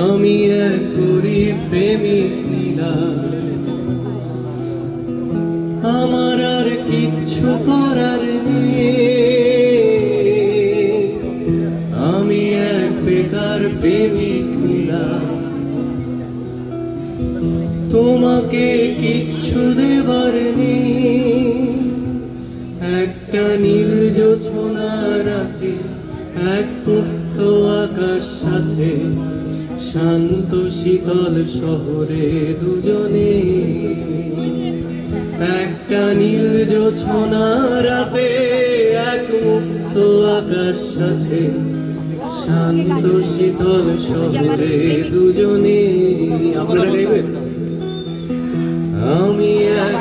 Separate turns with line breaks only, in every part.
আমি এক গরিব প্রেমিক নীলা, আমার আর কিচ্ছু করার নেই। আমি এক বেকার প্রেমিক নীলা, তোমাকে কিচ্ছু দেবার নেই। একটা নীল জোছনা রাতে, এক মুক্ত আকাশ সাথে, শান্ত শীতল শহরে দুজনে। একটা নীল জোছনা রাতে, এক মুক্ত আকাশ সাথে, শান্ত শীতল শহরে দুজনে। আপনারা দেখবেন আমি এক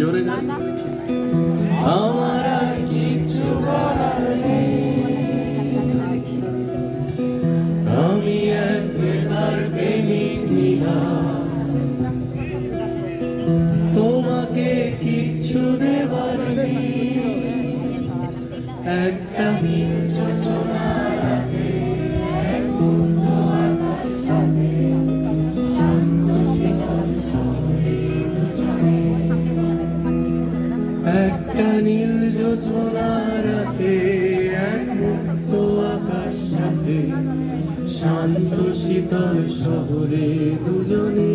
জোরে গান। আমার আর কিছু বলার নেই, আমি এক বেকার প্রেমিক নীলা, তোমাকে কিচ্ছু দেবার নেই। একটা একটা নীল জোছনা রাতে, এক মুক্ত আকাশ সাথে, শান্ত শীতল শহরে দুজনে।